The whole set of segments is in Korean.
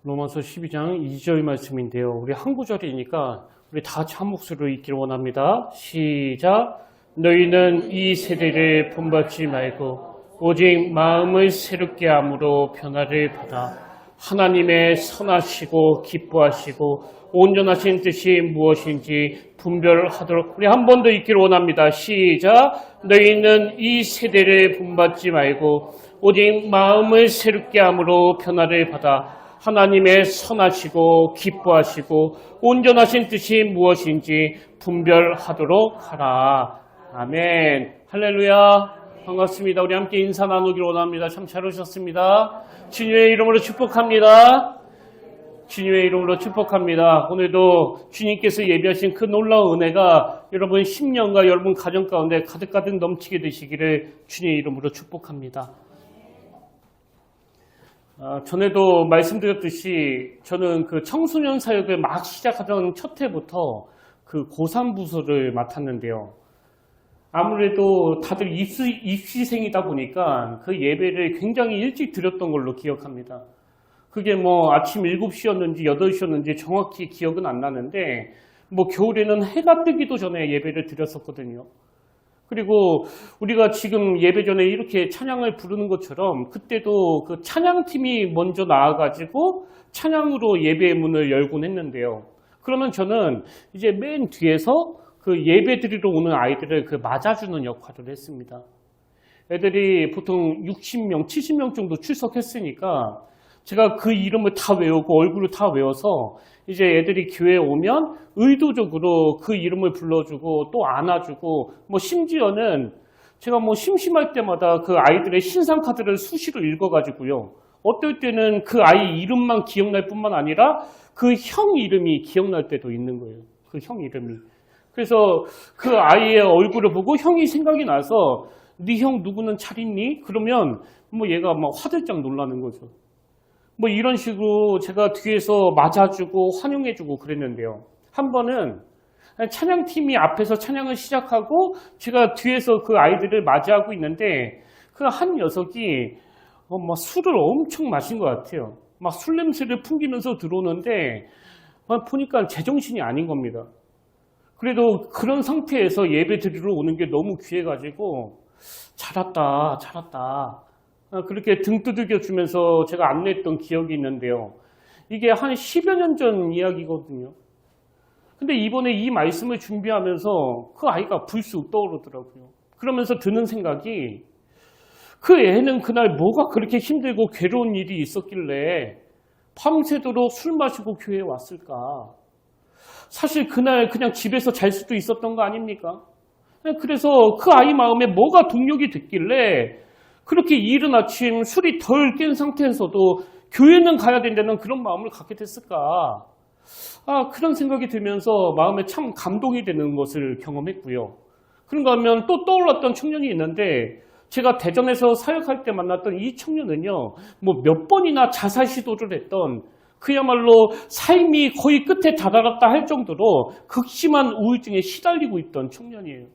로마서 12장 2절 말씀인데요. 우리 한 구절이니까 우리 다 같이 한 목소리로 읽기를 원합니다. 시작. 너희는 이 세대를 본받지 말고 오직 마음을 새롭게 함으로 변화를 받아 하나님의 선하시고 기뻐하시고 온전하신 뜻이 무엇인지 분별하도록 우리 한 번 더 읽기를 원합니다. 시작. 너희는 이 세대를 본받지 말고 오직 마음을 새롭게 함으로 변화를 받아 하나님의 선하시고 기뻐하시고 온전하신 뜻이 무엇인지 분별하도록 하라. 아멘. 할렐루야. 반갑습니다. 우리 함께 인사 나누기를 원합니다. 참 잘 오셨습니다. 주님의 이름으로 축복합니다. 주님의 이름으로 축복합니다. 오늘도 주님께서 예비하신 그 놀라운 은혜가 여러분 심령과 여러분 가정 가운데 가득가득 넘치게 되시기를 주님의 이름으로 축복합니다. 전에도 말씀드렸듯이 저는 그 청소년 사역을 막 시작하던 첫 해부터 그 고3 부서를 맡았는데요. 아무래도 다들 입시생이다 보니까 그 예배를 굉장히 일찍 드렸던 걸로 기억합니다. 그게 뭐 아침 7시였는지 8시였는지 정확히 기억은 안 나는데 뭐 겨울에는 해가 뜨기도 전에 예배를 드렸었거든요. 그리고 우리가 지금 예배 전에 이렇게 찬양을 부르는 것처럼 그때도 그 찬양팀이 먼저 나와가지고 찬양으로 예배의 문을 열곤 했는데요. 그러면 저는 이제 맨 뒤에서 그 예배 드리러 오는 아이들을 그 맞아주는 역할을 했습니다. 애들이 보통 60명, 70명 정도 출석했으니까 제가 그 이름을 다 외우고 얼굴을 다 외워서 이제 애들이 교회에 오면 의도적으로 그 이름을 불러주고 또 안아주고 뭐 심지어는 제가 뭐 심심할 때마다 그 아이들의 신상카드를 수시로 읽어가지고요. 어떨 때는 그 아이 이름만 기억날 뿐만 아니라 그 형 이름이 기억날 때도 있는 거예요. 그 형 이름이. 그래서 그 아이의 얼굴을 보고 형이 생각이 나서 네 형 누구는 잘 있니? 그러면 뭐 얘가 막 화들짝 놀라는 거죠. 뭐 이런 식으로 제가 뒤에서 맞아주고 환영해주고 그랬는데요. 한 번은 찬양팀이 앞에서 찬양을 시작하고 제가 뒤에서 그 아이들을 맞이하고 있는데 그 한 녀석이 막 술을 엄청 마신 것 같아요. 막 술 냄새를 풍기면서 들어오는데 보니까 제정신이 아닌 겁니다. 그래도 그런 상태에서 예배 드리러 오는 게 너무 귀해가지고 잘 왔다. 그렇게 등 두들겨 주면서 제가 안내했던 기억이 있는데요. 이게 한 10여 년 전 이야기거든요. 근데 이번에 이 말씀을 준비하면서 그 아이가 불쑥 떠오르더라고요. 그러면서 드는 생각이 그 애는 그날 뭐가 그렇게 힘들고 괴로운 일이 있었길래 밤새도록 술 마시고 교회에 왔을까? 사실 그날 그냥 집에서 잘 수도 있었던 거 아닙니까? 그래서 그 아이 마음에 뭐가 동력이 됐길래 그렇게 이른 아침 술이 덜 깬 상태에서도 교회는 가야 된다는 그런 마음을 갖게 됐을까? 그런 생각이 들면서 마음에 참 감동이 되는 것을 경험했고요. 그런가 하면 또 떠올랐던 청년이 있는데 제가 대전에서 사역할 때 만났던 이 청년은요. 뭐 몇 번이나 자살 시도를 했던 그야말로 삶이 거의 끝에 다다랐다 할 정도로 극심한 우울증에 시달리고 있던 청년이에요.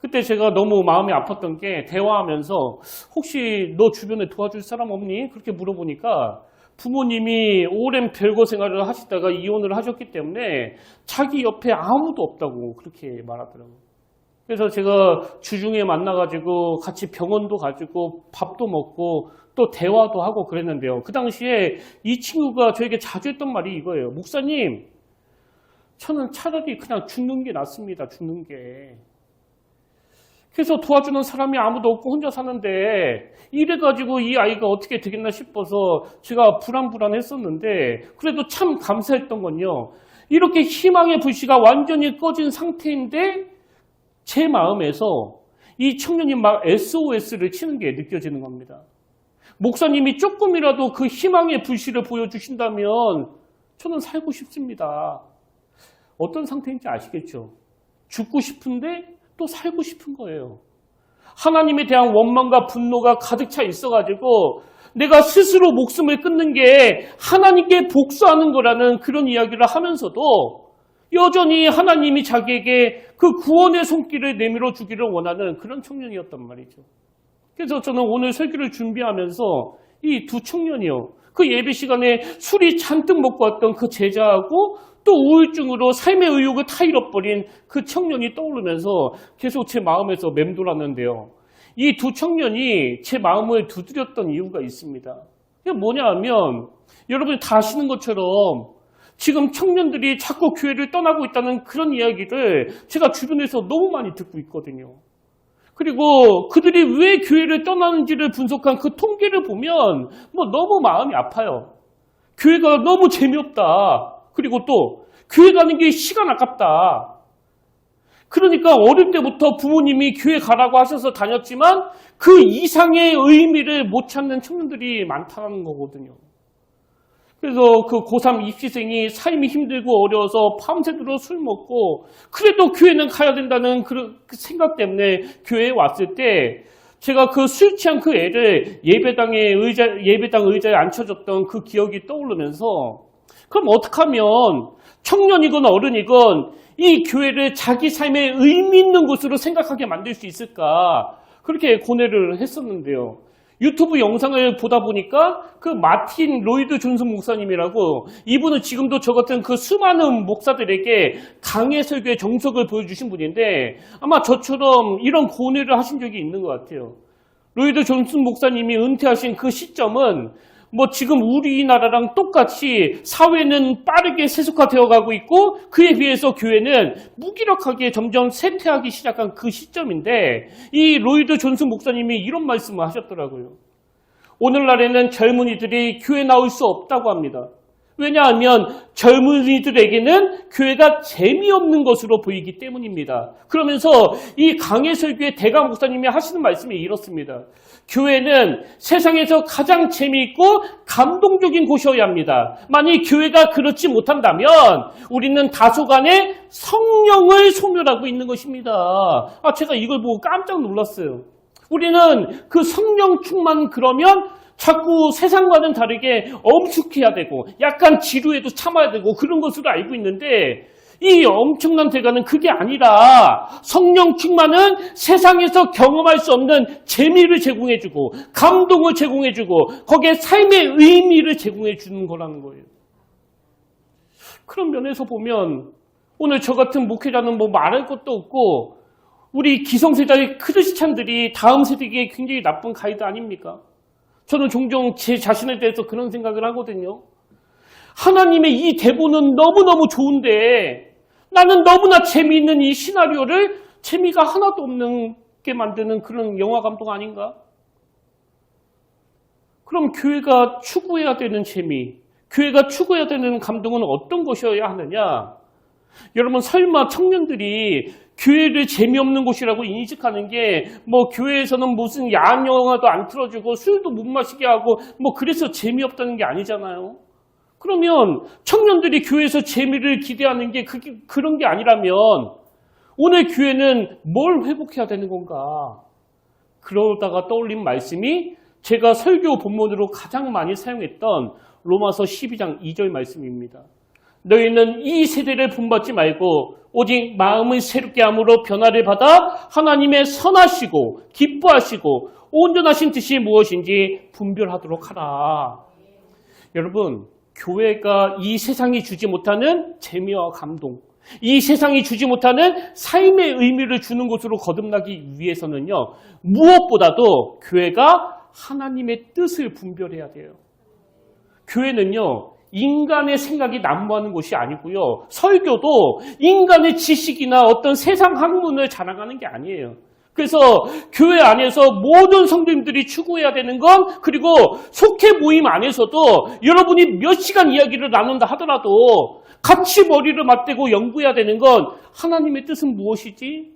그때 제가 너무 마음이 아팠던 게 대화하면서 혹시 너 주변에 도와줄 사람 없니? 그렇게 물어보니까 부모님이 오랜 별거 생활을 하시다가 이혼을 하셨기 때문에 자기 옆에 아무도 없다고 그렇게 말하더라고요. 그래서 제가 주중에 만나가지고 같이 병원도 가지고 밥도 먹고 또 대화도 하고 그랬는데요. 그 당시에 이 친구가 저에게 자주 했던 말이 이거예요. 목사님, 저는 차라리 그냥 죽는 게 낫습니다. 죽는 게. 그래서 도와주는 사람이 아무도 없고 혼자 사는데 이래가지고 이 아이가 어떻게 되겠나 싶어서 제가 불안했었는데 그래도 참 감사했던 건요. 이렇게 희망의 불씨가 완전히 꺼진 상태인데 제 마음에서 이 청년이 막 SOS를 치는 게 느껴지는 겁니다. 목사님이 조금이라도 그 희망의 불씨를 보여주신다면 저는 살고 싶습니다. 어떤 상태인지 아시겠죠? 죽고 싶은데 또 살고 싶은 거예요. 하나님에 대한 원망과 분노가 가득 차 있어가지고 내가 스스로 목숨을 끊는 게 하나님께 복수하는 거라는 그런 이야기를 하면서도 여전히 하나님이 자기에게 그 구원의 손길을 내밀어 주기를 원하는 그런 청년이었단 말이죠. 그래서 저는 오늘 설교를 준비하면서 이 두 청년이요. 그 예배 시간에 술이 잔뜩 먹고 왔던 그 제자하고 또 우울증으로 삶의 의욕을 다 잃어버린 그 청년이 떠오르면서 계속 제 마음에서 맴돌았는데요. 이 두 청년이 제 마음을 두드렸던 이유가 있습니다. 이게 뭐냐 하면 여러분이 다 아시는 것처럼 지금 청년들이 자꾸 교회를 떠나고 있다는 그런 이야기를 제가 주변에서 너무 많이 듣고 있거든요. 그리고 그들이 왜 교회를 떠나는지를 분석한 그 통계를 보면 너무 마음이 아파요. 교회가 너무 재미없다. 그리고 또 교회 가는 게 시간 아깝다. 그러니까 어릴 때부터 부모님이 교회 가라고 하셔서 다녔지만 그 이상의 의미를 못 찾는 청년들이 많다는 거거든요. 그래서 그 고3 입시생이 삶이 힘들고 어려워서 밤새도록 술 먹고 그래도 교회는 가야 된다는 그 생각 때문에 교회에 왔을 때 제가 그 술 취한 그 애를 예배당 의자에 앉혀줬던 그 기억이 떠오르면서 그럼 어떻게 하면 청년이건 어른이건 이 교회를 자기 삶의 의미 있는 곳으로 생각하게 만들 수 있을까 그렇게 고뇌를 했었는데요. 유튜브 영상을 보다 보니까 그 마틴 로이드 존슨 목사님이라고 이분은 지금도 저 같은 그 수많은 목사들에게 강해 설교의 정석을 보여주신 분인데 아마 저처럼 이런 고뇌를 하신 적이 있는 것 같아요. 로이드 존슨 목사님이 은퇴하신 그 시점은 지금 우리나라랑 똑같이 사회는 빠르게 세속화되어 가고 있고 그에 비해서 교회는 무기력하게 점점 쇠퇴하기 시작한 그 시점인데 이 로이드 존슨 목사님이 이런 말씀을 하셨더라고요. 오늘날에는 젊은이들이 교회 나올 수 없다고 합니다. 왜냐하면 젊은이들에게는 교회가 재미없는 것으로 보이기 때문입니다. 그러면서 이 강해 설교의 대가 목사님이 하시는 말씀이 이렇습니다. 교회는 세상에서 가장 재미있고 감동적인 곳이어야 합니다. 만약 교회가 그렇지 못한다면 우리는 다소간의 성령을 소멸하고 있는 것입니다. 제가 이걸 보고 깜짝 놀랐어요. 우리는 그 성령 충만 그러면 자꾸 세상과는 다르게 엄숙해야 되고 약간 지루해도 참아야 되고 그런 것으로 알고 있는데 이 엄청난 대가는 그게 아니라 성령 충만은 세상에서 경험할 수 없는 재미를 제공해주고 감동을 제공해주고 거기에 삶의 의미를 제공해주는 거라는 거예요. 그런 면에서 보면 오늘 저 같은 목회자는 말할 것도 없고 우리 기성세대의 크리스찬들이 다음 세대에게 굉장히 나쁜 가이드 아닙니까? 저는 종종 제 자신에 대해서 그런 생각을 하거든요. 하나님의 이 대본은 너무너무 좋은데 나는 너무나 재미있는 이 시나리오를 재미가 하나도 없게 만드는 그런 영화 감독 아닌가? 그럼 교회가 추구해야 되는 재미, 교회가 추구해야 되는 감동은 어떤 것이어야 하느냐? 여러분 설마 청년들이 교회를 재미없는 곳이라고 인식하는 게 교회에서는 무슨 야한 영화도 안 틀어주고 술도 못 마시게 하고 그래서 재미없다는 게 아니잖아요. 그러면 청년들이 교회에서 재미를 기대하는 게 그런 게 아니라면 오늘 교회는 뭘 회복해야 되는 건가? 그러다가 떠올린 말씀이 제가 설교 본문으로 가장 많이 사용했던 로마서 12장 2절 말씀입니다. 너희는 이 세대를 본받지 말고 오직 마음을 새롭게 함으로 변화를 받아 하나님의 선하시고 기뻐하시고 온전하신 뜻이 무엇인지 분별하도록 하라. 여러분, 교회가 이 세상이 주지 못하는 재미와 감동, 이 세상이 주지 못하는 삶의 의미를 주는 곳으로 거듭나기 위해서는요, 무엇보다도 교회가 하나님의 뜻을 분별해야 돼요. 교회는요, 인간의 생각이 난무하는 곳이 아니고요. 설교도 인간의 지식이나 어떤 세상 학문을 자랑하는 게 아니에요. 그래서 교회 안에서 모든 성도님들이 추구해야 되는 건 그리고 속회 모임 안에서도 여러분이 몇 시간 이야기를 나눈다 하더라도 같이 머리를 맞대고 연구해야 되는 건 하나님의 뜻은 무엇이지?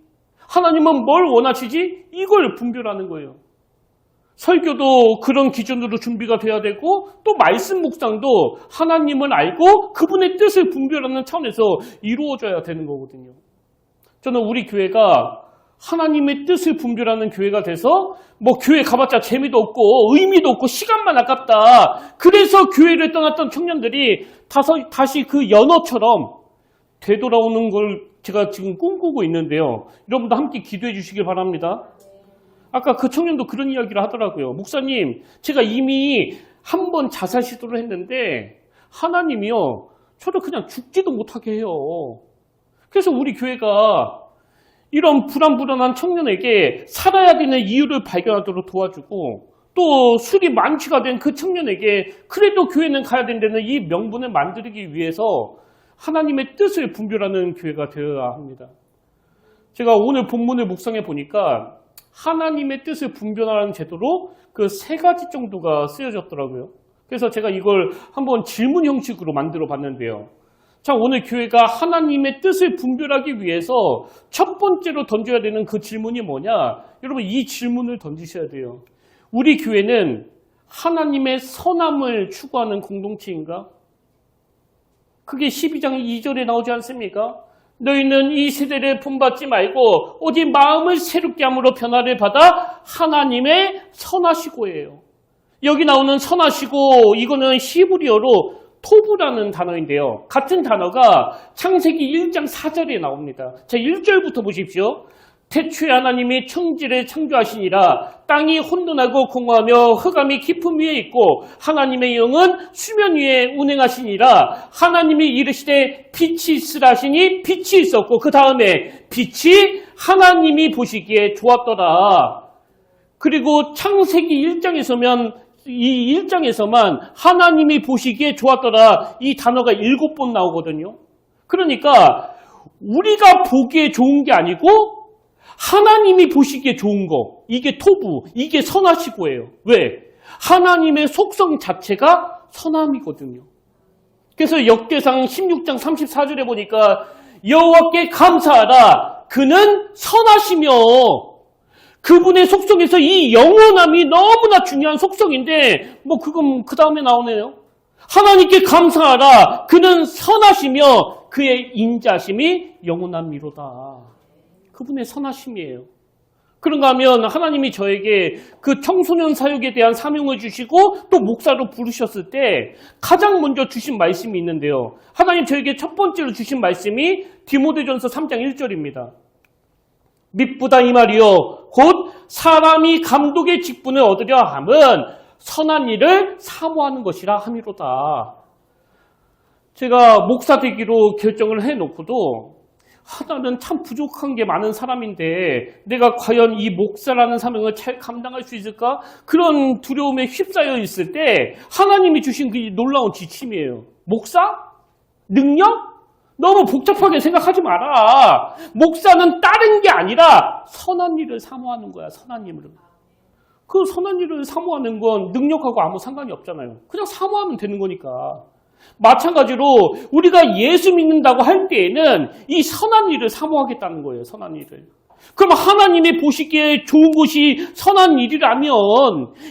하나님은 뭘 원하시지? 이걸 분별하는 거예요. 설교도 그런 기준으로 준비가 돼야 되고 또 말씀 묵상도 하나님을 알고 그분의 뜻을 분별하는 차원에서 이루어져야 되는 거거든요. 저는 우리 교회가 하나님의 뜻을 분별하는 교회가 돼서 교회 가봤자 재미도 없고 의미도 없고 시간만 아깝다. 그래서 교회를 떠났던 청년들이 다시 그 연어처럼 되돌아오는 걸 제가 지금 꿈꾸고 있는데요. 여러분도 함께 기도해 주시길 바랍니다. 아까 그 청년도 그런 이야기를 하더라고요. 목사님, 제가 이미 한 번 자살 시도를 했는데 하나님이요, 저를 그냥 죽지도 못하게 해요. 그래서 우리 교회가 이런 불안불안한 청년에게 살아야 되는 이유를 발견하도록 도와주고, 또 술이 만취가 된 그 청년에게 그래도 교회는 가야 된다는 이 명분을 만들기 위해서 하나님의 뜻을 분별하는 교회가 되어야 합니다. 제가 오늘 본문을 묵상해 보니까 하나님의 뜻을 분별하는 제도로 그 3가지 정도가 쓰여졌더라고요. 그래서 제가 이걸 한번 질문 형식으로 만들어 봤는데요. 자, 오늘 교회가 하나님의 뜻을 분별하기 위해서 첫 번째로 던져야 되는 그 질문이 뭐냐? 여러분, 이 질문을 던지셔야 돼요. 우리 교회는 하나님의 선함을 추구하는 공동체인가? 그게 12장 2절에 나오지 않습니까? 너희는 이 세대를 본받지 말고 오직 마음을 새롭게 함으로 변화를 받아 하나님의 선하시고예요. 여기 나오는 선하시고, 이거는 히브리어로 토부라는 단어인데요. 같은 단어가 창세기 1장 4절에 나옵니다. 자, 1절부터 보십시오. 태초에 하나님이 천지를 창조하시니라. 땅이 혼돈하고 공허하며 흑암이 깊음 위에 있고 하나님의 영은 수면 위에 운행하시니라. 하나님이 이르시되 빛이 있으라 하시니 빛이 있었고, 그 다음에 빛이 하나님이 보시기에 좋았더라. 그리고 창세기 1장에서만 하나님이 보시기에 좋았더라, 이 단어가 7번 나오거든요. 그러니까 우리가 보기에 좋은 게 아니고 하나님이 보시기에 좋은 거, 이게 토부, 이게 선하시고예요. 왜? 하나님의 속성 자체가 선함이거든요. 그래서 역대상 16장 34절에 보니까 여호와께 감사하라, 그는 선하시며, 그분의 속성에서 이 영원함이 너무나 중요한 속성인데, 그건 그 다음에 나오네요. 하나님께 감사하라, 그는 선하시며 그의 인자심이 영원함이로다. 그분의 선하심이에요. 그런가 하면 하나님이 저에게 그 청소년 사역에 대한 사명을 주시고 또 목사로 부르셨을 때 가장 먼저 주신 말씀이 있는데요. 하나님 저에게 첫 번째로 주신 말씀이 디모데전서 3장 1절입니다. 밉보다 이 말이요 곧 사람이 감독의 직분을 얻으려 함은 선한 일을 사모하는 것이라 함이로다. 제가 목사 되기로 결정을 해놓고도 하나는 참 부족한 게 많은 사람인데 내가 과연 이 목사라는 사명을 잘 감당할 수 있을까? 그런 두려움에 휩싸여 있을 때 하나님이 주신 그 놀라운 지침이에요. 목사? 능력? 너무 복잡하게 생각하지 마라. 목사는 다른 게 아니라 선한 일을 사모하는 거야. 선한 일을. 그 선한 일을 사모하는 건 능력하고 아무 상관이 없잖아요. 그냥 사모하면 되는 거니까. 마찬가지로 우리가 예수 믿는다고 할 때에는 이 선한 일을 사모하겠다는 거예요. 선한 일을. 그럼 하나님이 보시기에 좋은 것이 선한 일이라면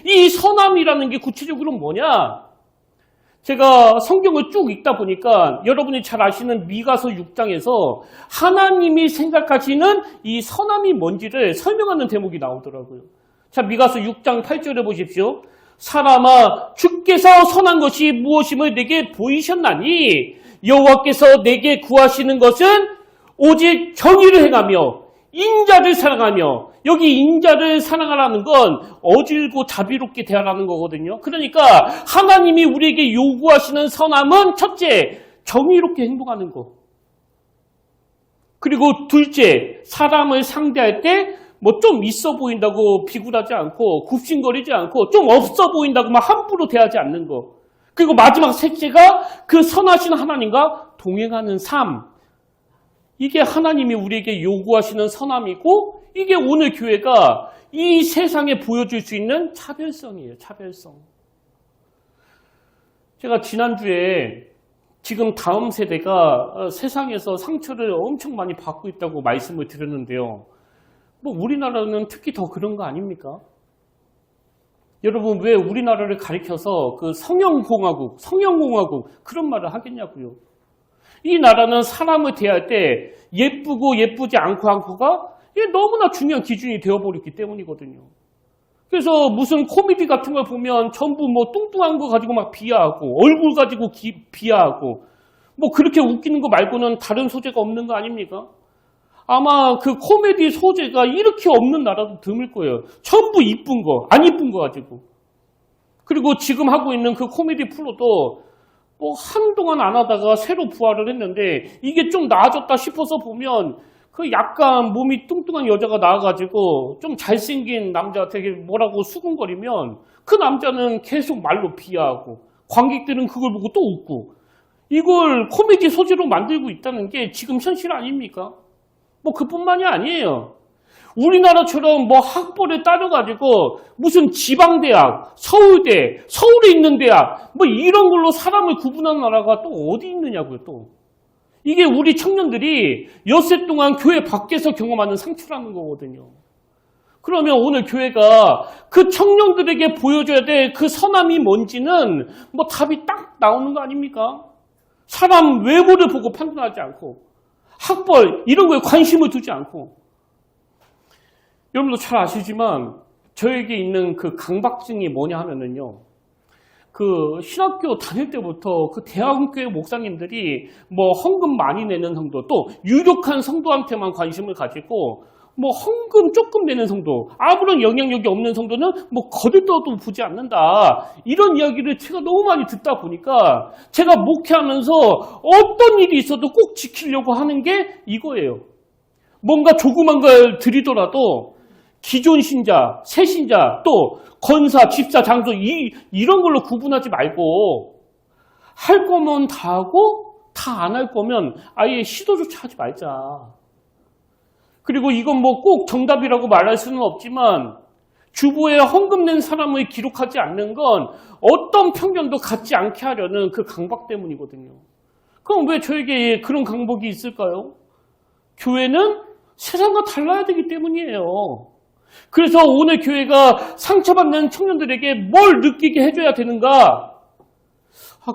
이 선함이라는 게 구체적으로 뭐냐? 제가 성경을 쭉 읽다 보니까 여러분이 잘 아시는 미가서 6장에서 하나님이 생각하시는 이 선함이 뭔지를 설명하는 대목이 나오더라고요. 자, 미가서 6장 8절에 보십시오. 사람아, 주께서 선한 것이 무엇임을 내게 보이셨나니 여호와께서 내게 구하시는 것은 오직 정의를 행하며 인자를 사랑하며, 여기 인자를 사랑하라는 건 어질고 자비롭게 대하라는 거거든요. 그러니까 하나님이 우리에게 요구하시는 선함은 첫째, 정의롭게 행동하는 것. 그리고 둘째, 사람을 상대할 때 좀 있어 보인다고 비굴하지 않고 굽신거리지 않고 좀 없어 보인다고 막 함부로 대하지 않는 거. 그리고 마지막 셋째가 그 선하신 하나님과 동행하는 삶. 이게 하나님이 우리에게 요구하시는 선함이고 이게 오늘 교회가 이 세상에 보여줄 수 있는 차별성이에요. 차별성. 제가 지난주에 지금 다음 세대가 세상에서 상처를 엄청 많이 받고 있다고 말씀을 드렸는데요. 우리나라는 특히 더 그런 거 아닙니까? 여러분, 왜 우리나라를 가리켜서 그 성형공화국 그런 말을 하겠냐고요. 이 나라는 사람을 대할 때 예쁘고 예쁘지 않고가 이게 너무나 중요한 기준이 되어버렸기 때문이거든요. 그래서 무슨 코미디 같은 걸 보면 전부 뚱뚱한 거 가지고 막 비하하고 얼굴 가지고 비하하고 그렇게 웃기는 거 말고는 다른 소재가 없는 거 아닙니까? 아마 그 코미디 소재가 이렇게 없는 나라도 드물 거예요. 전부 이쁜 거, 안 이쁜 거 가지고. 그리고 지금 하고 있는 그 코미디 프로도 뭐 한동안 안 하다가 새로 부활을 했는데 이게 좀 나아졌다 싶어서 보면 그 약간 몸이 뚱뚱한 여자가 나와가지고 좀 잘생긴 남자 되게 뭐라고 수군거리면 그 남자는 계속 말로 비하하고 관객들은 그걸 보고 또 웃고 이걸 코미디 소재로 만들고 있다는 게 지금 현실 아닙니까? 뭐 그뿐만이 아니에요. 우리나라처럼 뭐 학벌에 따져가지고 무슨 지방대학, 서울대, 서울에 있는 대학 뭐 이런 걸로 사람을 구분하는 나라가 또 어디 있느냐고요 또. 이게 우리 청년들이 엿새 동안 교회 밖에서 경험하는 상처라는 거거든요. 그러면 오늘 교회가 그 청년들에게 보여줘야 될 그 선함이 뭔지는 뭐 답이 딱 나오는 거 아닙니까? 사람 외모를 보고 판단하지 않고 학벌 이런 거에 관심을 두지 않고 여러분도 잘 아시지만 저에게 있는 그 강박증이 뭐냐 하면은요. 그 신학교 다닐 때부터 그 대학교의 목사님들이 뭐 헌금 많이 내는 성도 또 유력한 성도한테만 관심을 가지고 뭐 헌금 조금 내는 성도 아무런 영향력이 없는 성도는 뭐 거들떠도 보지 않는다 이런 이야기를 제가 너무 많이 듣다 보니까 제가 목회하면서 어떤 일이 있어도 꼭 지키려고 하는 게 이거예요. 뭔가 조그만 걸 드리더라도 기존 신자, 새 신자, 또 건사, 집사, 장소 이런 걸로 구분하지 말고 할 거면 다 하고 다 안 할 거면 아예 시도조차 하지 말자. 그리고 이건 뭐 꼭 정답이라고 말할 수는 없지만 주보에 헌금 낸 사람을 기록하지 않는 건 어떤 편견도 갖지 않게 하려는 그 강박 때문이거든요. 그럼 왜 저에게 그런 강박이 있을까요? 교회는 세상과 달라야 되기 때문이에요. 그래서 오늘 교회가 상처받는 청년들에게 뭘 느끼게 해줘야 되는가?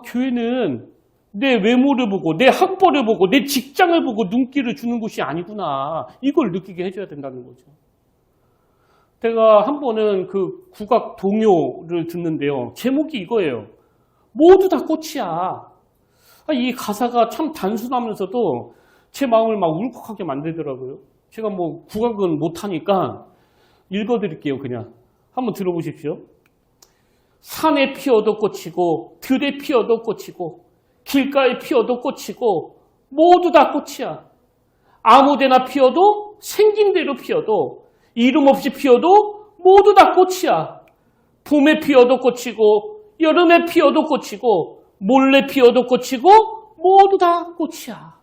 교회는 내 외모를 보고 내 학벌을 보고 내 직장을 보고 눈길을 주는 곳이 아니구나. 이걸 느끼게 해줘야 된다는 거죠. 제가 한 번은 그 국악 동요를 듣는데요. 제목이 이거예요. 모두 다 꽃이야. 이 가사가 참 단순하면서도 제 마음을 막 울컥하게 만들더라고요. 제가 뭐 국악은 못하니까 읽어드릴게요. 그냥 한번 들어보십시오. 산에 피어도 꽃이고 들에 피어도 꽃이고 길가에 피어도 꽃이고 모두 다 꽃이야. 아무데나 피어도 생긴 대로 피어도 이름 없이 피어도 모두 다 꽃이야. 봄에 피어도 꽃이고 여름에 피어도 꽃이고 몰래 피어도 꽃이고 모두 다 꽃이야.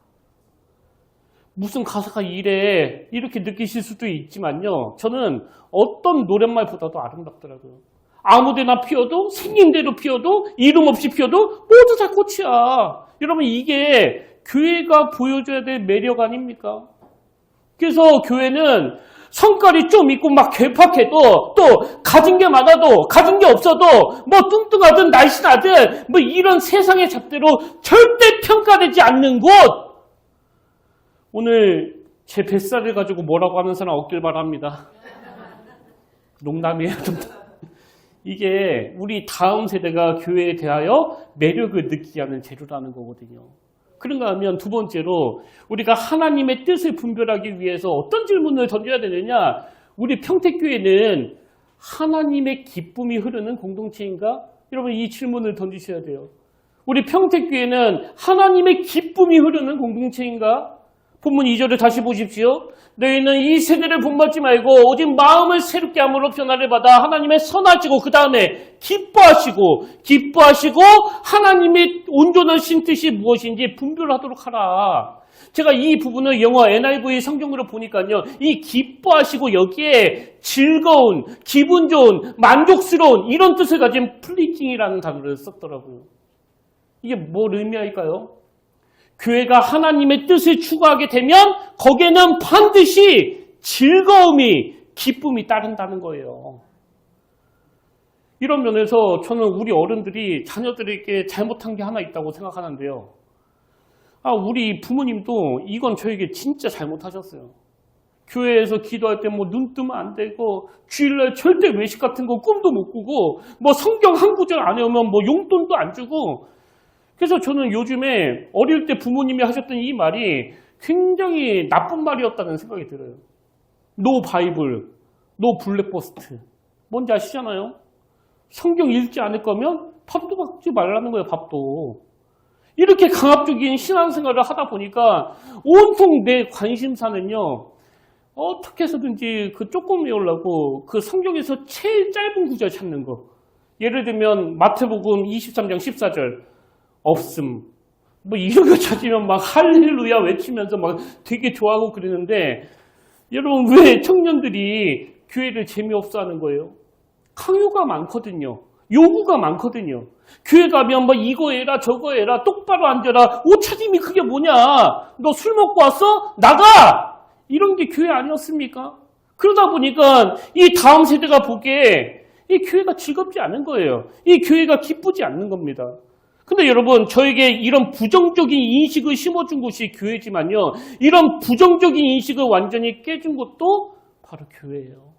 무슨 가사가 이래 이렇게 느끼실 수도 있지만요. 저는 어떤 노랫말보다도 아름답더라고요. 아무데나 피어도 생긴 대로 피어도 이름 없이 피어도 모두 다 꽃이야. 여러분 이게 교회가 보여줘야 될 매력 아닙니까? 그래서 교회는 성깔이 좀 있고 막 괴팍해도 또 가진 게 많아도 가진 게 없어도 뭐 뚱뚱하든 날씬하든 뭐 이런 세상의 잣대로 절대 평가되지 않는 곳. 오늘 제 뱃살을 가지고 뭐라고 하는 사람 없길 바랍니다. 농담이에요. 이게 우리 다음 세대가 교회에 대하여 매력을 느끼게 하는 재료라는 거거든요. 그런가 하면 두 번째로 우리가 하나님의 뜻을 분별하기 위해서 어떤 질문을 던져야 되느냐. 우리 평택교회는 하나님의 기쁨이 흐르는 공동체인가? 여러분 이 질문을 던지셔야 돼요. 우리 평택교회는 하나님의 기쁨이 흐르는 공동체인가? 본문 2절을 다시 보십시오. 너희는 이 세대를 본받지 말고 오직 마음을 새롭게 함으로 변화를 받아 하나님의 선하시고 그 다음에 기뻐하시고 하나님의 온전하신 뜻이 무엇인지 분별하도록 하라. 제가 이 부분을 영어 NIV 성경으로 보니까요. 이 기뻐하시고 여기에 즐거운, 기분 좋은, 만족스러운 이런 뜻을 가진 플리징이라는 단어를 썼더라고요. 이게 뭘 의미할까요? 교회가 하나님의 뜻을 추구하게 되면 거기에는 반드시 즐거움이, 기쁨이 따른다는 거예요. 이런 면에서 저는 우리 어른들이 자녀들에게 잘못한 게 하나 있다고 생각하는데요. 우리 부모님도 이건 저에게 진짜 잘못하셨어요. 교회에서 기도할 때 뭐 눈 뜨면 안 되고 주일날 절대 외식 같은 거 꿈도 못 꾸고 뭐 성경 한 구절 안 외우면 뭐 용돈도 안 주고. 그래서 저는 요즘에 어릴 때 부모님이 하셨던 이 말이 굉장히 나쁜 말이었다는 생각이 들어요. 노 바이블, 노 블랙버스트. 뭔지 아시잖아요? 성경 읽지 않을 거면 밥도 먹지 말라는 거예요, 밥도. 이렇게 강압적인 신앙생활을 하다 보니까 온통 내 관심사는요, 어떻게 해서든지 그 조금 외우려고 그 성경에서 제일 짧은 구절 찾는 거. 예를 들면 마태복음 23장 14절 없음. 뭐 이런 거 찾으면 막 할렐루야 외치면서 막 되게 좋아하고 그러는데 여러분 왜 청년들이 교회를 재미없어 하는 거예요? 강요가 많거든요. 요구가 많거든요. 교회 가면 뭐 이거 해라 저거 해라 똑바로 앉아라 옷 차림이 그게 뭐냐 너 술 먹고 왔어? 나가! 이런 게 교회 아니었습니까? 그러다 보니까 이 다음 세대가 보기에 이 교회가 즐겁지 않은 거예요. 이 교회가 기쁘지 않는 겁니다. 근데 여러분 저에게 이런 부정적인 인식을 심어준 곳이 교회지만요. 이런 부정적인 인식을 완전히 깨준 것도 바로 교회예요.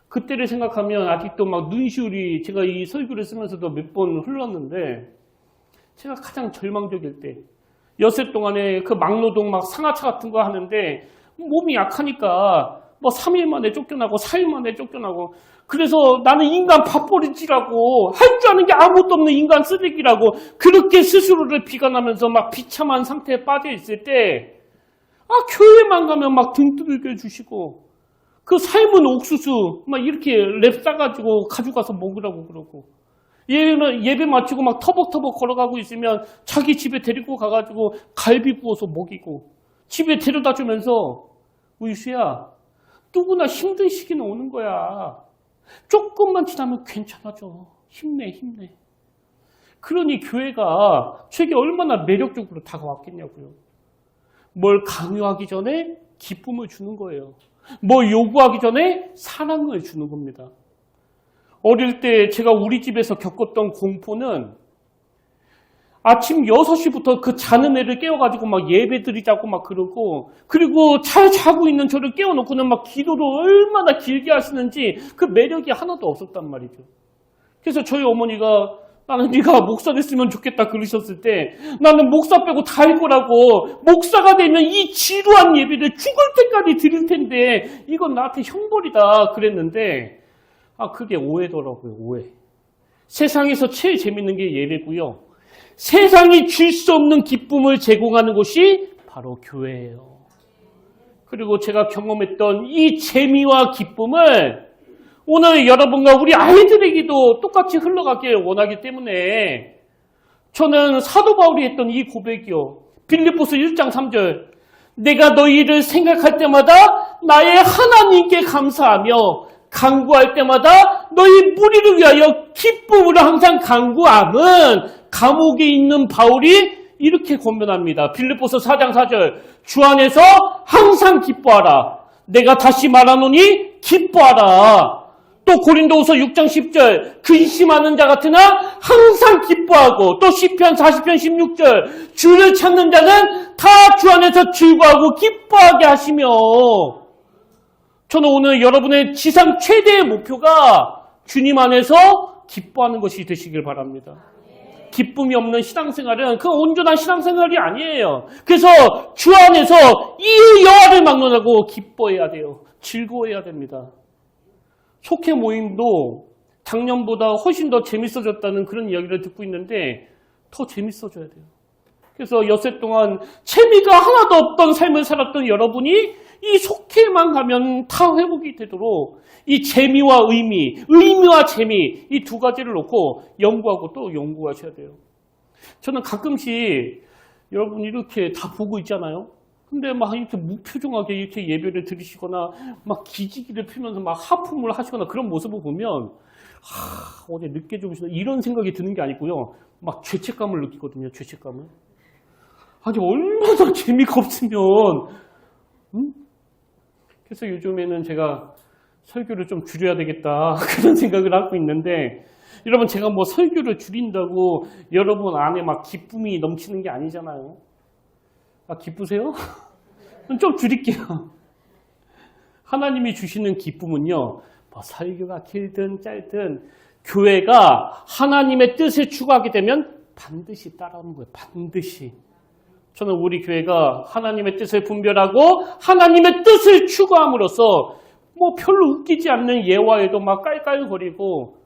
그때를 생각하면 아직도 막 눈시울이 제가 이 설교를 쓰면서도 몇 번 흘렀는데 제가 가장 절망적일 때 엿새 동안에 그 막노동 막 상하차 같은 거 하는데 몸이 약하니까 뭐 3일 만에 쫓겨나고 4일 만에 쫓겨나고 그래서 나는 인간 밥벌이지라고 할 줄 아는 게 아무것도 없는 인간 쓰레기라고 그렇게 스스로를 비관하면서 막 비참한 상태에 빠져 있을 때 교회만 가면 막 등 두들겨 주시고 그 삶은 옥수수 막 이렇게 랩 싸가지고 가져가서 먹으라고 그러고 예배 마치고 막 터벅터벅 걸어가고 있으면 자기 집에 데리고 가가지고 갈비 구워서 먹이고 집에 데려다 주면서 우유수야 누구나 힘든 시기는 오는 거야. 조금만 지나면 괜찮아져. 힘내. 그러니 교회가 저에게 얼마나 매력적으로 다가왔겠냐고요. 뭘 강요하기 전에 기쁨을 주는 거예요. 뭘 요구하기 전에 사랑을 주는 겁니다. 어릴 때 제가 우리 집에서 겪었던 공포는 아침 6시부터 그 자는 애를 깨워가지고 막 예배 드리자고 막 그러고 그리고 잘 자고 있는 저를 깨워놓고는 막 기도를 얼마나 길게 하시는지 그 매력이 하나도 없었단 말이죠. 그래서 저희 어머니가 나는 네가 목사 됐으면 좋겠다 그러셨을 때 나는 목사 빼고 다 할 거라고 목사가 되면 이 지루한 예배를 죽을 때까지 드릴 텐데 이건 나한테 형벌이다 그랬는데 그게 오해더라고요. 오해. 세상에서 제일 재밌는 게 예배고요. 세상이 줄 수 없는 기쁨을 제공하는 곳이 바로 교회예요. 그리고 제가 경험했던 이 재미와 기쁨을 오늘 여러분과 우리 아이들에게도 똑같이 흘러가길 원하기 때문에 저는 사도 바울이 했던 이 고백이요. 빌립보서 1장 3절 내가 너희를 생각할 때마다 나의 하나님께 감사하며 간구할 때마다 너희 무리를 위하여 기쁨으로 항상 간구함은 감옥에 있는 바울이 이렇게 권면합니다. 빌립보서 4장 4절 주 안에서 항상 기뻐하라. 내가 다시 말하노니 기뻐하라. 또 고린도후서 6장 10절 근심하는 자 같으나 항상 기뻐하고 또 시편 40편 16절 주를 찾는 자는 다 주 안에서 즐거워하고 기뻐하게 하시며 저는 오늘 여러분의 지상 최대의 목표가 주님 안에서 기뻐하는 것이 되시길 바랍니다. 기쁨이 없는 신앙생활은 그 온전한 신앙생활이 아니에요. 그래서 주 안에서 이 여호와를 막론하고 기뻐해야 돼요. 즐거워해야 됩니다. 속회 모임도 작년보다 훨씬 더 재밌어졌다는 그런 이야기를 듣고 있는데 더 재밌어져야 돼요. 그래서 엿새 동안 재미가 하나도 없던 삶을 살았던 여러분이 이 속회만 가면 다 회복이 되도록 이 재미와 의미와 재미 이 두 가지를 놓고 연구하고 또 연구하셔야 돼요. 저는 가끔씩 여러분 이렇게 다 보고 있잖아요. 근데 막 이렇게 무표정하게 이렇게 예배를 드리시거나 막 기지기를 펴면서 막 하품을 하시거나 그런 모습을 보면 어제 늦게 좀 쉬나 이런 생각이 드는 게 아니고요. 막 죄책감을 느끼거든요. 죄책감을. 아니 얼마나 재미가 없으면 그래서 요즘에는 제가 설교를 좀 줄여야 되겠다 그런 생각을 하고 있는데 여러분 제가 뭐 설교를 줄인다고 여러분 안에 막 기쁨이 넘치는 게 아니잖아요. 기쁘세요? 좀 줄일게요. 하나님이 주시는 기쁨은요. 뭐 설교가 길든 짧든 교회가 하나님의 뜻을 추구하게 되면 반드시 따라오는 거예요. 반드시. 저는 우리 교회가 하나님의 뜻을 분별하고 하나님의 뜻을 추구함으로써 뭐 별로 웃기지 않는 예화에도 막 깔깔거리고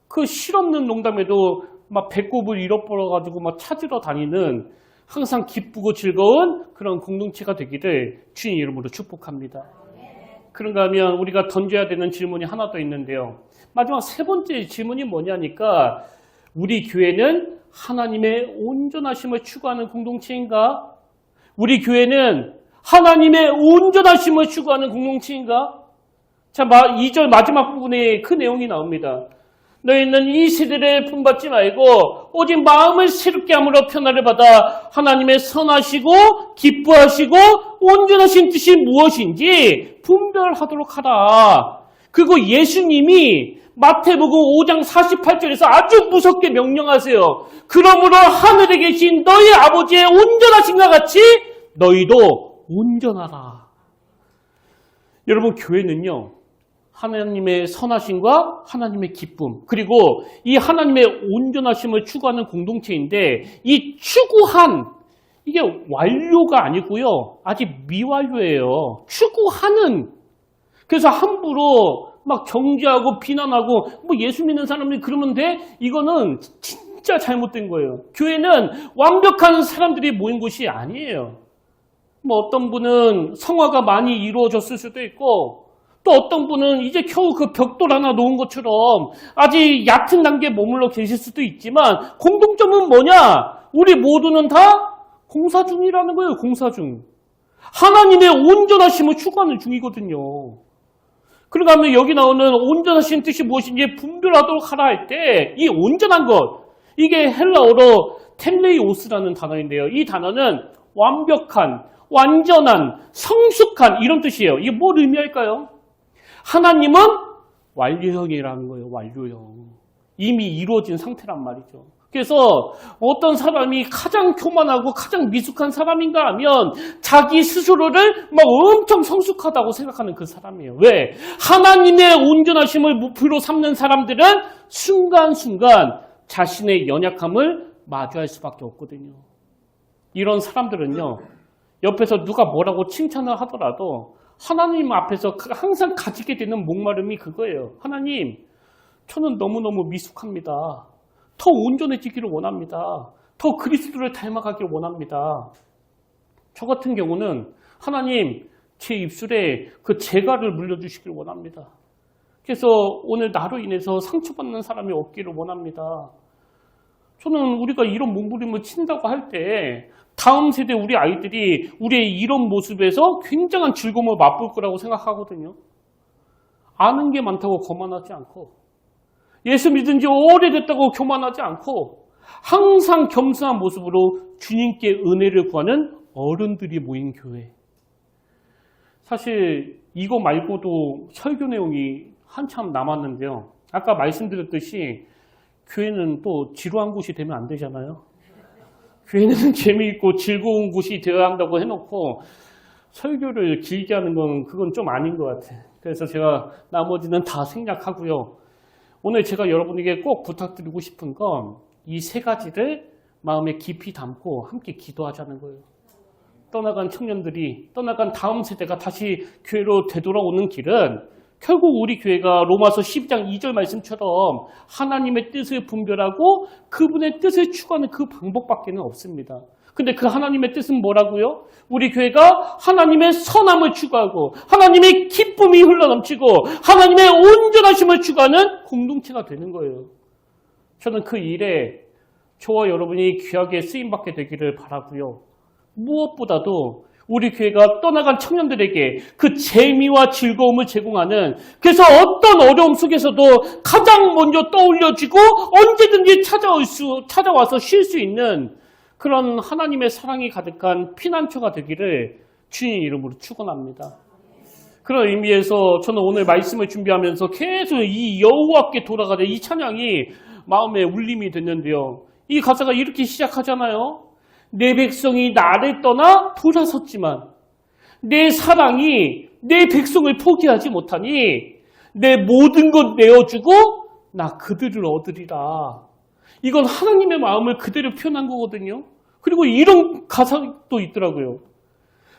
그 실없는 농담에도 막 배꼽을 잃어버려가지고 막 찾으러 다니는 항상 기쁘고 즐거운 그런 공동체가 되기를 주님 이름으로 축복합니다. 그런가 하면 우리가 던져야 되는 질문이 하나 더 있는데요. 마지막 세 번째 질문이 뭐냐니까 우리 교회는 하나님의 온전하심을 추구하는 공동체인가? 우리 교회는 하나님의 온전하심을 추구하는 공동체인가? 자, 2절 마지막 부분에 그 내용이 나옵니다. 너희는 이 세대를 품받지 말고 오직 마음을 새롭게 함으로 변화를 받아 하나님의 선하시고 기뻐하시고 온전하신 뜻이 무엇인지 분별하도록 하라. 그리고 예수님이 마태복음 5장 48절에서 아주 무섭게 명령하세요. 그러므로 하늘에 계신 너희 아버지의 온전하심과 같이 너희도 온전하라. 여러분, 교회는요, 하나님의 선하심과 하나님의 기쁨, 그리고 이 하나님의 온전하심을 추구하는 공동체인데 이 추구한, 이게 완료가 아니고요, 아직 미완료예요. 추구하는. 그래서 함부로 막 정죄하고 비난하고 뭐 예수 믿는 사람들이 그러면 돼? 이거는 진짜 잘못된 거예요. 교회는 완벽한 사람들이 모인 곳이 아니에요. 뭐 어떤 분은 성화가 많이 이루어졌을 수도 있고 또 어떤 분은 이제 겨우 그 벽돌 하나 놓은 것처럼 아직 얕은 단계에 머물러 계실 수도 있지만 공통점은 뭐냐? 우리 모두는 다 공사 중이라는 거예요. 공사 중. 하나님의 온전하심을 추구하는 중이거든요. 그러니까 하면 여기 나오는 온전하신 뜻이 무엇인지 분별하도록 하라 할 때 이 온전한 것, 이게 헬라어로 텔레이오스라는 단어인데요. 이 단어는 완벽한, 완전한, 성숙한 이런 뜻이에요. 이게 뭘 의미할까요? 하나님은 완료형이라는 거예요. 완료형. 이미 이루어진 상태란 말이죠. 그래서 어떤 사람이 가장 교만하고 가장 미숙한 사람인가 하면 자기 스스로를 막 엄청 성숙하다고 생각하는 그 사람이에요. 왜? 하나님의 온전하심을 목표로 삼는 사람들은 순간순간 자신의 연약함을 마주할 수밖에 없거든요. 이런 사람들은요, 옆에서 누가 뭐라고 칭찬을 하더라도 하나님 앞에서 항상 가지게 되는 목마름이 그거예요. 하나님, 저는 너무너무 미숙합니다. 더 온전해지기를 원합니다. 더 그리스도를 닮아가기를 원합니다. 저 같은 경우는 하나님, 제 입술에 그 재갈을 물려주시길 원합니다. 그래서 오늘 나로 인해서 상처받는 사람이 없기를 원합니다. 저는 우리가 이런 몸부림을 친다고 할 때 다음 세대 우리 아이들이 우리의 이런 모습에서 굉장한 즐거움을 맛볼 거라고 생각하거든요. 아는 게 많다고 거만하지 않고 예수 믿은 지 오래됐다고 교만하지 않고 항상 겸손한 모습으로 주님께 은혜를 구하는 어른들이 모인 교회. 사실 이거 말고도 설교 내용이 한참 남았는데요. 아까 말씀드렸듯이 교회는 또 지루한 곳이 되면 안 되잖아요. 교회는 재미있고 즐거운 곳이 되어야 한다고 해놓고 설교를 길게 하는 건 그건 좀 아닌 것 같아요. 그래서 제가 나머지는 다 생략하고요. 오늘 제가 여러분에게 꼭 부탁드리고 싶은 건 이 세 가지를 마음에 깊이 담고 함께 기도하자는 거예요. 떠나간 청년들이, 떠나간 다음 세대가 다시 교회로 되돌아오는 길은 결국 우리 교회가 로마서 12장 2절 말씀처럼 하나님의 뜻을 분별하고 그분의 뜻을 추구하는 그 방법밖에는 없습니다. 근데 그 하나님의 뜻은 뭐라고요? 우리 교회가 하나님의 선함을 추구하고 하나님의 기쁨이 흘러넘치고 하나님의 온전하심을 추구하는 공동체가 되는 거예요. 저는 그 일에 저와 여러분이 귀하게 쓰임받게 되기를 바라고요. 무엇보다도 우리 교회가 떠나간 청년들에게 그 재미와 즐거움을 제공하는, 그래서 어떤 어려움 속에서도 가장 먼저 떠올려지고 언제든지 찾아와서 쉴 수 있는 그런 하나님의 사랑이 가득한 피난처가 되기를 주님 이름으로 축원합니다. 그런 의미에서 저는 오늘 말씀을 준비하면서 계속 이 여호와께 돌아가는 이 찬양이 마음에 울림이 됐는데요. 이 가사가 이렇게 시작하잖아요. 내 백성이 나를 떠나 돌아섰지만 내 사랑이 내 백성을 포기하지 못하니 내 모든 것 내어주고 나 그들을 얻으리라. 이건 하나님의 마음을 그대로 표현한 거거든요. 그리고 이런 가사도 있더라고요.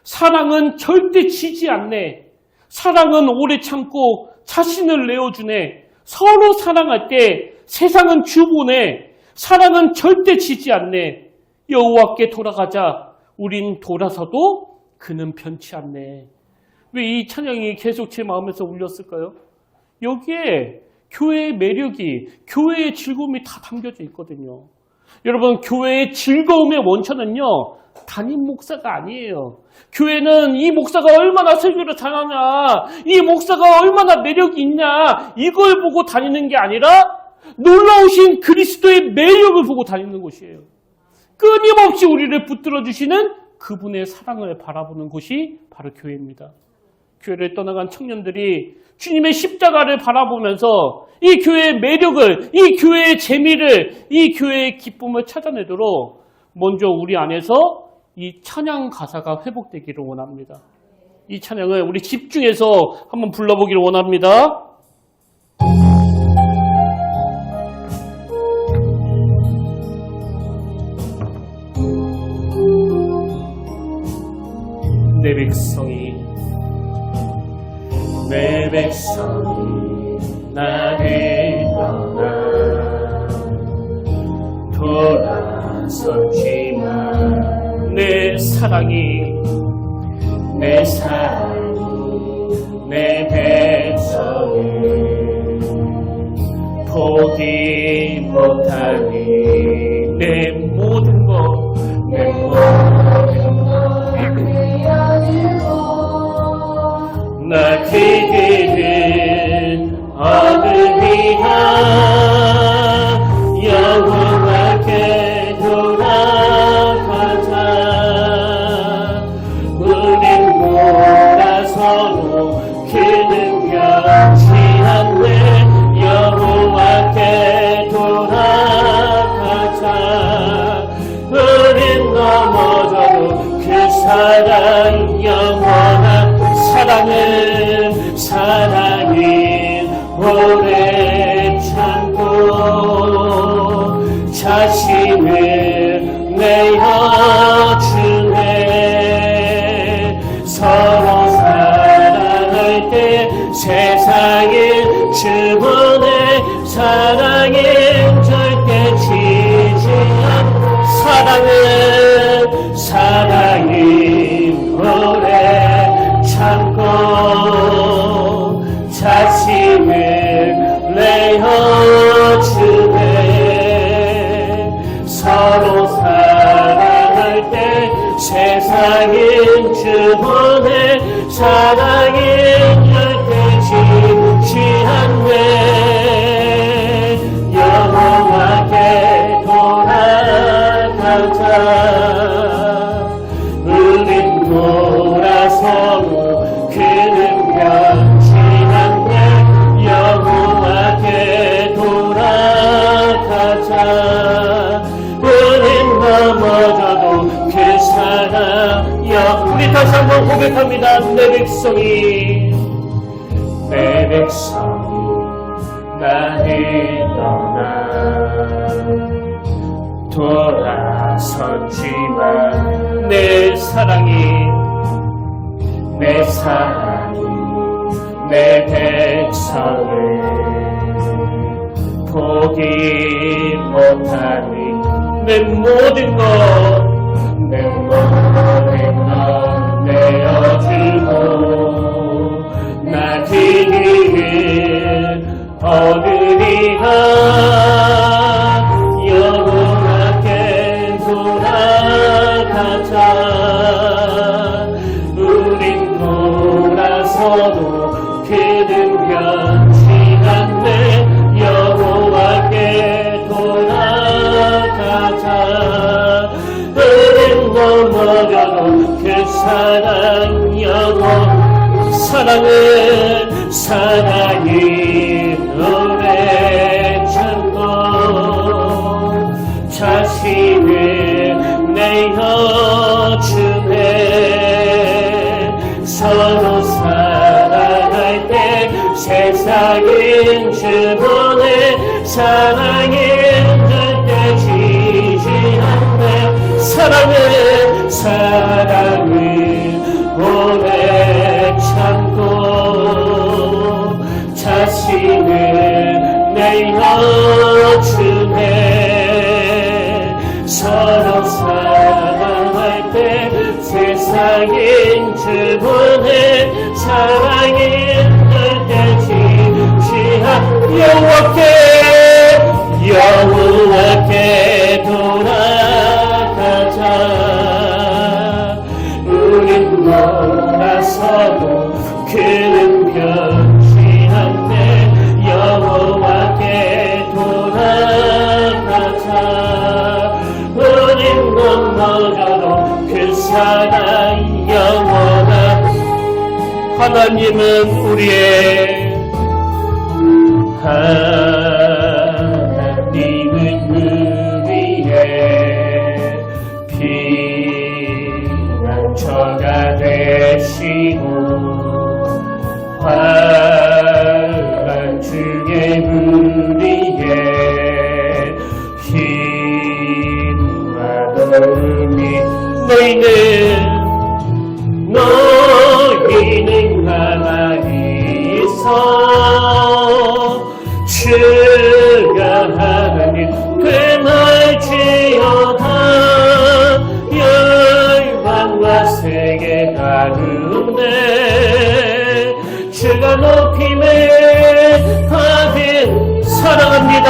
사랑은 절대 지지 않네. 사랑은 오래 참고 자신을 내어주네. 서로 사랑할 때 세상은 주보내, 사랑은 절대 지지 않네. 여호와께 돌아가자. 우린 돌아서도 그는 변치 않네. 왜 이 찬양이 계속 제 마음에서 울렸을까요? 여기에 교회의 매력이, 교회의 즐거움이 다 담겨져 있거든요. 여러분, 교회의 즐거움의 원천은요, 담임 목사가 아니에요. 교회는 이 목사가 얼마나 설교를 잘하냐, 이 목사가 얼마나 매력이 있냐, 이걸 보고 다니는 게 아니라 놀라우신 그리스도의 매력을 보고 다니는 곳이에요. 끊임없이 우리를 붙들어 주시는 그분의 사랑을 바라보는 곳이 바로 교회입니다. 교회를 떠나간 청년들이 주님의 십자가를 바라보면서 이 교회의 매력을, 이 교회의 재미를, 이 교회의 기쁨을 찾아내도록 먼저 우리 안에서 이 찬양 가사가 회복되기를 원합니다. 이 찬양을 우리 집중해서 한번 불러보기를 원합니다. 내 백성이 나를 떠나 돌아섰지만 내 사랑이 내 백성을 포기 못하니 내 모든 것 나 그들을 얻으리라 여호와께 돌아가자 우린 돌아서도 그는 변치 않네 여호와께 돌아가자 우린 넘어져도 그 사랑 영원한 사랑은 오래 참고 자신을 내어주네 서로 사랑할 때 세상의 주문에 사랑은 절대 지지 않 사랑은 오래 참고 자신을 내어주네 서로 사랑할 때 세상은 주문에 사랑은 절대 지지 않네 여호와께 돌아가자 우린 돌아서도 그는 변치 않네 여호와께 돌아가자 우린 넘어져도 그 사랑 우리 다시 한번 고백합니다. 내 백성이 나를 떠나 돌아섰지만 내 사랑이 내 백성을 포기 못하니 내 모든 것 내어주고 나 그들을 얻으리라 여호와께 돌아가자 우린 돌아서도 그는 변치 않네 여호와께 돌아가자 우린 넘어져도 그 사랑 영원 사랑은 오래 참고 자신을 내어주네 서로 사랑할 때 세상은 주문에 사랑은 절대 지지 않네 사랑은 오래 참고 자신을 내어 주네. 서로 사랑할 때 세상인 주문에 사랑이 힘들지 여호와께 돌아가자. 우린 몰아서도 그는 변치한데 여호와께 돌아가자. 우린 넘어져도 그 사랑 영원한 하나님은 우리의 하나님은 우리의 피난처가 되시고 환난 중에 우리의 힘과 도움이 너희는 가만히 있어 주가 하나님 되말지어다. 열방과 세계 가운데 주가 높임에 받은 사랑합니다.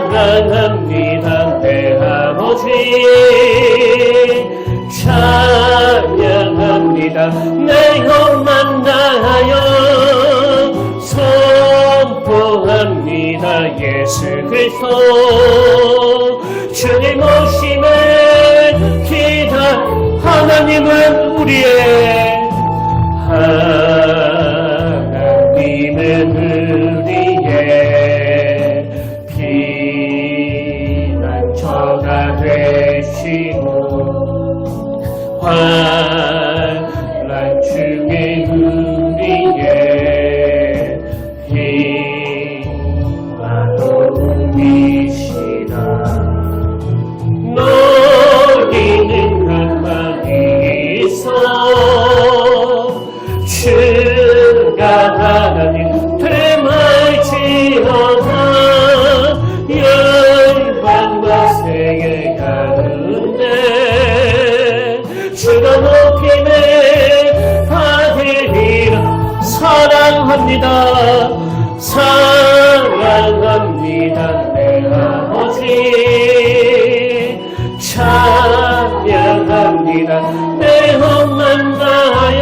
사랑합니다. 내 아버지 찬양합니다. 내 영만 다하여 선포합니다. 예수 그리스도 주님 오심에 기다. 하나님은 우리의 피난처가 되시고 환난 중에 우리의 힘과 도움이시라. 너희는 가만히 있어 주가 하나님 되말지어다. 열방과 세계 가운데 주가 높임에 받으리라. 사랑합니다. 사랑합니다. 내 아버지 찬양합니다. 내 혼만 다하여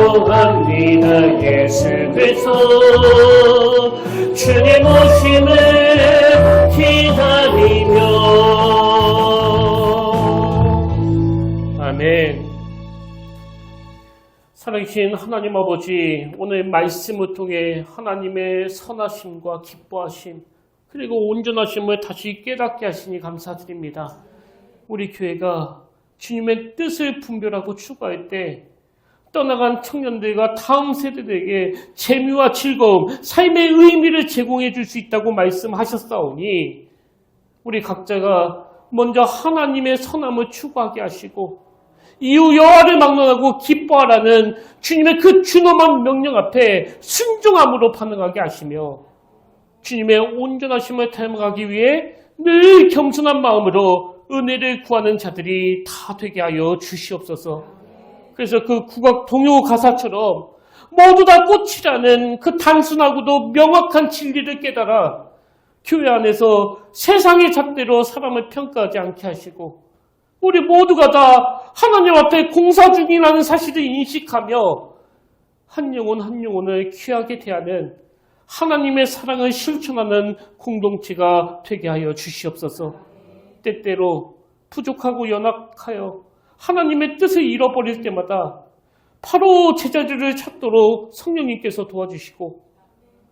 선포합니다. 예수 그리스도 주님 오심을 기다리며. 아멘. 살아계신 하나님 아버지, 오늘 말씀을 통해 하나님의 선하심과 기뻐하심 그리고 온전하심을 다시 깨닫게 하시니 감사드립니다. 우리 교회가 주님의 뜻을 분별하고 추구할 때 떠나간 청년들과 다음 세대들에게 재미와 즐거움, 삶의 의미를 제공해 줄 수 있다고 말씀하셨사오니 우리 각자가 먼저 하나님의 선함을 추구하게 하시고 이후 여호와를 막론하고 기뻐하라는 주님의 그 준엄한 명령 앞에 순종함으로 반응하게 하시며 주님의 온전하심을 닮아가기 위해 늘 겸손한 마음으로 은혜를 구하는 자들이 다 되게 하여 주시옵소서. 그래서 그 국악 동요 가사처럼 모두 다 꽃이라는 그 단순하고도 명확한 진리를 깨달아 교회 안에서 세상의 잣대로 사람을 평가하지 않게 하시고 우리 모두가 다 하나님 앞에 공사 중이라는 사실을 인식하며 한 영혼 한 영혼을 귀하게 대하는 하나님의 사랑을 실천하는 공동체가 되게 하여 주시옵소서. 때때로 부족하고 연약하여 하나님의 뜻을 잃어버릴 때마다 바로 제자들을 찾도록 성령님께서 도와주시고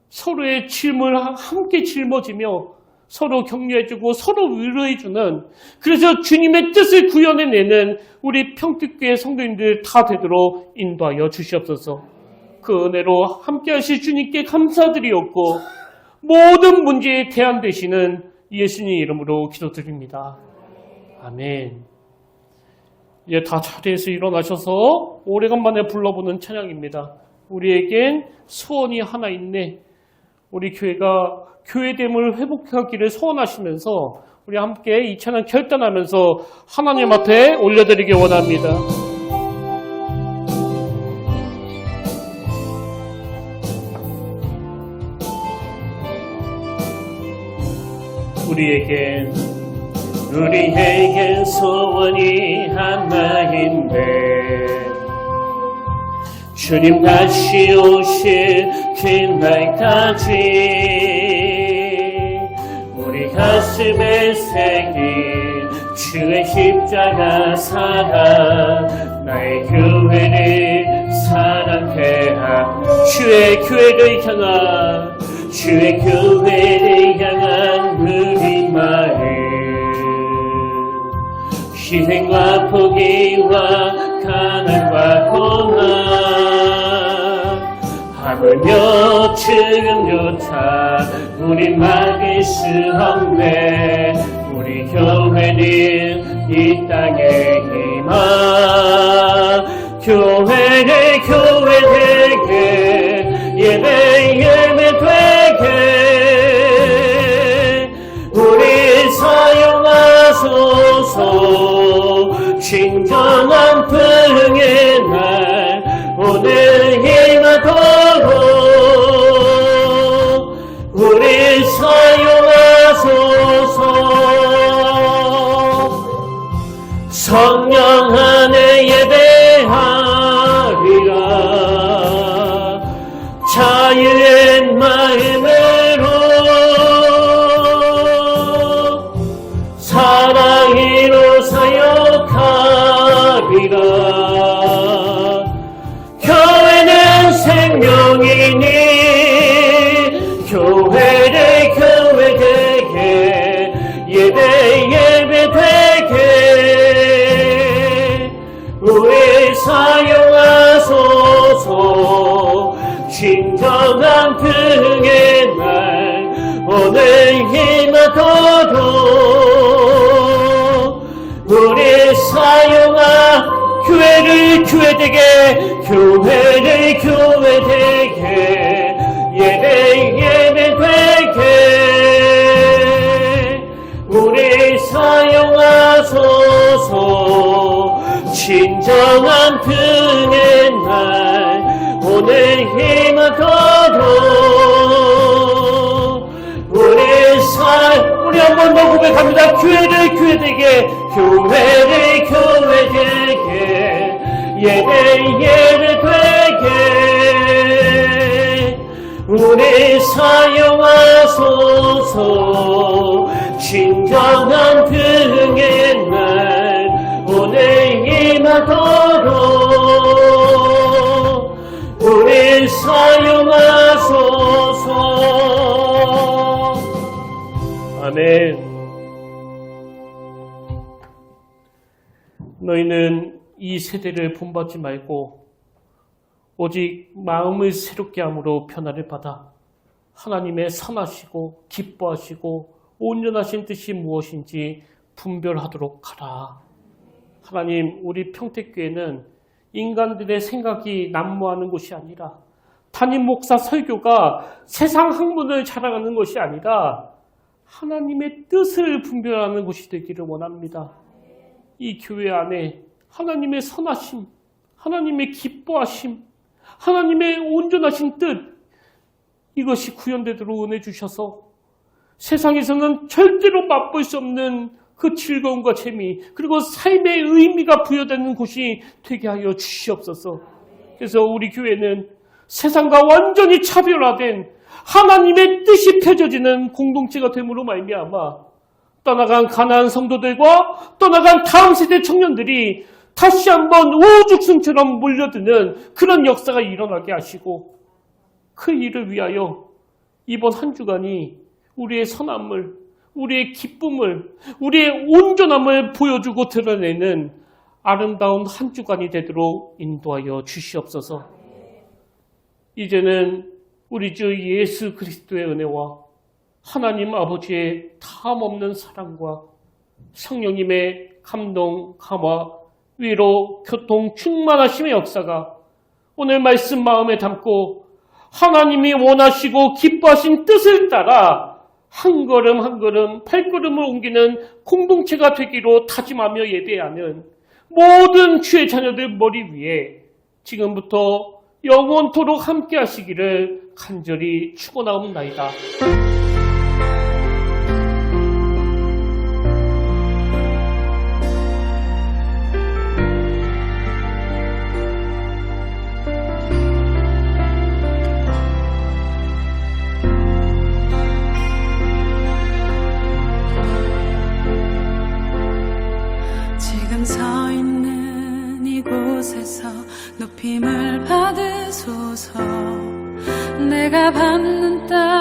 서로의 짐을 함께 짊어지며 서로 격려해주고 서로 위로해주는, 그래서 주님의 뜻을 구현해내는 우리 평택교회 성도님들 다 되도록 인도하여 주시옵소서. 그 은혜로 함께 하실 주님께 감사드리옵고 모든 문제에 대안 되시는 예수님 이름으로 기도드립니다. 아멘. 이제 다 자리에서 일어나셔서 오래간만에 불러보는 찬양입니다. 우리에겐 소원이 하나 있네. 우리 교회가 교회됨을 회복하기를 소원하시면서 우리 함께 이 찬양 결단하면서 하나님 앞에 올려드리기 원합니다. 우리에겐 소원이 하나인데 주님 다시 오실 그날까지 우리 가슴에 새긴 주의 십자가 사랑 나의 교회를 사랑해 주의 교회를 향한 우리 마음 희생과 포기와 가난과 고난 하물며 지금조차 우리 막을 수 없네. 우리 교회는 이 땅의 희망 교회 되게 예배 되게 우리 사용하소서. 진정한 부흥의 날 오늘 임하도록 우리 사용하소서. 성령 안에 예배하리라 자유의 마음으로 사랑으로 사역하리라. 교회는 생명이니 교회를 교회 되게 예배 되게 우리 사용하소서. 진정한 부흥의 날 오늘 임하도록 우리 교회를 교회 되게 예배 되게 우리 사용하소서. 진정한 부흥의 날 오늘 임하도록 우리 한번 더 고백합니다. 교회를 교회 되게 예배 되게 우리 사용하소서. 진정한 부흥의 날 오늘 임하도록 우리 사용하소서. 아멘. 너희는 이 세대를 본받지 말고 오직 마음을 새롭게 함으로 변화를 받아 하나님의 선하시고 기뻐하시고 온전하신 뜻이 무엇인지 분별하도록 하라. 하나님, 우리 평택교회는 인간들의 생각이 난무하는 곳이 아니라 담임 목사 설교가 세상 학문을 자랑하는 것이 아니라 하나님의 뜻을 분별하는 곳이 되기를 원합니다. 이 교회 안에 하나님의 선하심, 하나님의 기뻐하심, 하나님의 온전하신 뜻, 이것이 구현되도록 은혜 주셔서 세상에서는 절대로 맛볼 수 없는 그 즐거움과 재미, 그리고 삶의 의미가 부여되는 곳이 되게 하여 주시옵소서. 그래서 우리 교회는 세상과 완전히 차별화된 하나님의 뜻이 펴져지는 공동체가 됨으로 말미암아 떠나간 가나안 성도들과 떠나간 다음 세대 청년들이 다시 한번 우후죽순처럼 몰려드는 그런 역사가 일어나게 하시고 그 일을 위하여 이번 한 주간이 우리의 선함을, 우리의 기쁨을, 우리의 온전함을 보여주고 드러내는 아름다운 한 주간이 되도록 인도하여 주시옵소서. 이제는 우리 주 예수 그리스도의 은혜와 하나님 아버지의 다함없는 사랑과 성령님의 감동, 감화, 위로, 교통, 충만하심의 역사가 오늘 말씀 마음에 담고 하나님이 원하시고 기뻐하신 뜻을 따라 한 걸음 한 걸음 발걸음을 옮기는 공동체가 되기로 다짐하며 예배하는 모든 주의 자녀들 머리 위에 지금부터 영원토록 함께 하시기를 간절히 축원하옵나이다. 지금 서 있는 이곳에서 높임을 받으소서. 내가 받는 땅